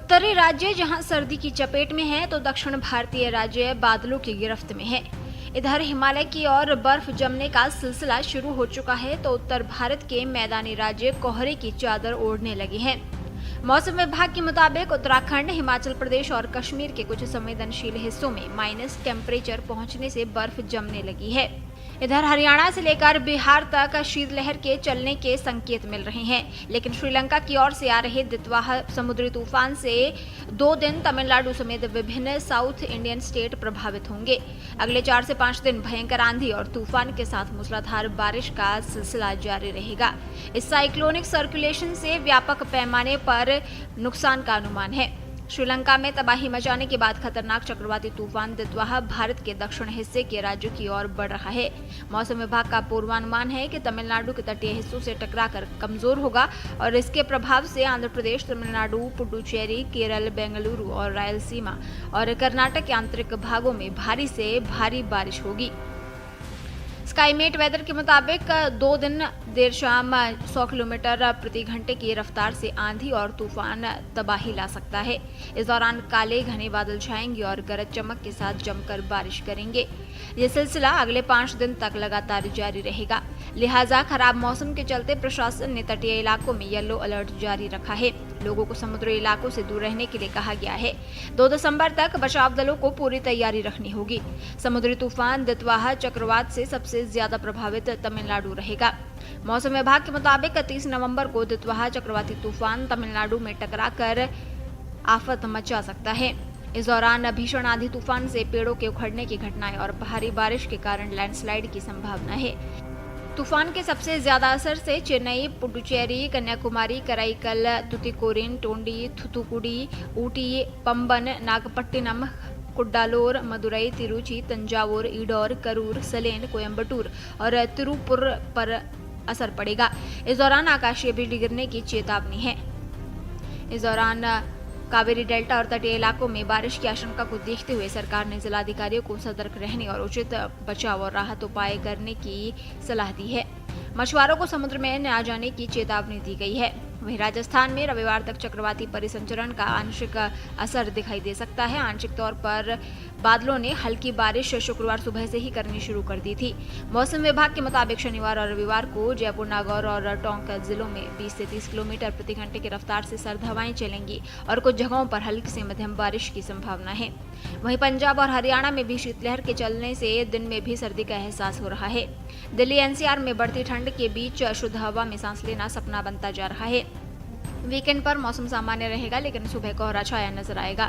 उत्तरी राज्य जहां सर्दी की चपेट में है तो दक्षिण भारतीय राज्य बादलों की गिरफ्त में है। इधर हिमालय की ओर बर्फ जमने का सिलसिला शुरू हो चुका है तो उत्तर भारत के मैदानी राज्य कोहरे की चादर ओढ़ने लगे हैं। मौसम विभाग के मुताबिक उत्तराखंड, हिमाचल प्रदेश और कश्मीर के कुछ संवेदनशील हिस्सों में माइनस टेम्परेचर पहुंचने से बर्फ जमने लगी है। इधर हरियाणा से लेकर बिहार तक शीतलहर के चलने के संकेत मिल रहे हैं, लेकिन श्रीलंका की ओर से आ रहे दितवाह समुद्री तूफान से 2 दिन तमिलनाडु समेत विभिन्न साउथ इंडियन स्टेट प्रभावित होंगे। अगले 4 से 5 दिन भयंकर आंधी और तूफान के साथ मूसलाधार बारिश का सिलसिला जारी रहेगा। इस साइक्लोनिक सर्कुलेशन से व्यापक पैमाने पर नुकसान का अनुमान है। श्रीलंका में तबाही मचाने के बाद खतरनाक चक्रवाती तूफान दितवाह भारत के दक्षिण हिस्से के राज्यों की ओर बढ़ रहा है। मौसम विभाग का पूर्वानुमान है कि तमिलनाडु के तटीय हिस्सों से टकराकर कमजोर होगा और इसके प्रभाव से आंध्र प्रदेश, तमिलनाडु, पुडुचेरी, केरल, बेंगलुरु और रायलसीमा और कर्नाटक के आंतरिक भागों में भारी से भारी बारिश होगी। स्काईमेट वेदर के मुताबिक 2 दिन देर शाम 100 किलोमीटर प्रति घंटे की रफ्तार से आंधी और तूफान तबाही ला सकता है। इस दौरान काले घने बादल छाएंगे और गरज चमक के साथ जमकर बारिश करेंगे। यह सिलसिला अगले 5 दिन तक लगातार जारी रहेगा। लिहाजा खराब मौसम के चलते प्रशासन ने तटीय इलाकों में येलो अलर्ट जारी रखा है। लोगों को समुद्री इलाकों से दूर रहने के लिए कहा गया है। 2 दिसंबर तक बचाव दलों को पूरी तैयारी रखनी होगी। समुद्री तूफान दितवाह चक्रवात से सबसे ज्यादा प्रभावित तमिलनाडु रहेगा। मौसम विभाग के मुताबिक 30 नवंबर को दितवाह चक्रवाती तूफान तमिलनाडु में टकराकर आफत मचा सकता है। इस दौरान भीषण आंधी तूफान से पेड़ों के उखड़ने की घटनाएं और भारी बारिश के कारण लैंडस्लाइड की संभावना है। तूफान के सबसे ज्यादा असर से चेन्नई, पुडुचेरी, कन्याकुमारी, कराईकल, तुतिकोरिन, टोंडी, थुथुकुडी, ऊटी, पंबन, नागपट्टिनम, कुड्डालोर, मदुरई, तिरुचि, तंजावुर, ईडोर, करूर, सलेन, कोयम्बटूर और तिरुपुर पर असर पड़ेगा। इस दौरान आकाशीय बिजली गिरने की चेतावनी है। इस दौरान कावेरी डेल्टा और तटीय इलाकों में बारिश की आशंका को देखते हुए सरकार ने जिलाधिकारियों को सतर्क रहने और उचित बचाव और राहत उपाय करने की सलाह दी है। मछुआरों को समुद्र में न आ जाने की चेतावनी दी गई है। वहीं राजस्थान में रविवार तक चक्रवाती परिसंचरण का आंशिक असर दिखाई दे सकता है। आंशिक तौर पर बादलों ने हल्की बारिश शुक्रवार सुबह से ही करनी शुरू कर दी थी। मौसम विभाग के मुताबिक शनिवार और रविवार को जयपुर, नागौर और टोंक जिलों में 20 से 30 किलोमीटर प्रति घंटे की रफ्तार से सर्द हवाएं चलेंगी और कुछ जगहों पर हल्की से मध्यम बारिश की संभावना है। वहीं पंजाब और हरियाणा में भी शीतलहर के चलने से दिन में भी सर्दी का एहसास हो रहा है। दिल्ली एनसीआर में बढ़ती ठंड के बीच शुद्ध हवा में सांस लेना सपना बनता जा रहा है। वीकेंड पर मौसम सामान्य रहेगा, लेकिन सुबह कोहरा छाया नजर आएगा।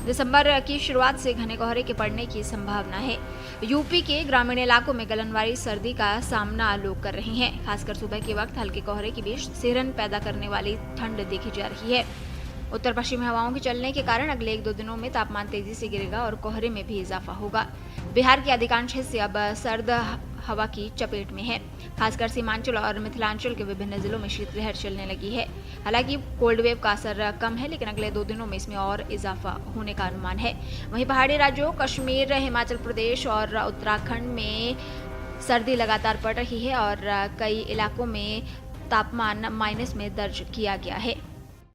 दिसंबर की शुरुआत से घने कोहरे के पड़ने की संभावना है। यूपी के ग्रामीण इलाकों में गलनवारी सर्दी का सामना लोग कर रहे हैं। खासकर सुबह के वक्त हल्के कोहरे के बीच सिहरन पैदा करने वाली ठंड देखी जा रही है। उत्तर पश्चिमी हवाओं के चलने के कारण अगले 1-2 दिनों में तापमान तेजी से गिरेगा और कोहरे में भी इजाफा होगा। बिहार के अधिकांश हिस्से अब सर्द हवा की चपेट में है। खासकर सीमांचल और मिथिलांचल के विभिन्न जिलों में शीतलहर चलने लगी है। हालांकि कोल्ड वेव का असर कम है, लेकिन अगले 2 दिनों में इसमें और इजाफा होने का अनुमान है। वहीं पहाड़ी राज्यों कश्मीर, हिमाचल प्रदेश और उत्तराखंड में सर्दी लगातार पड़ रही है और कई इलाकों में तापमान माइनस में दर्ज किया गया है।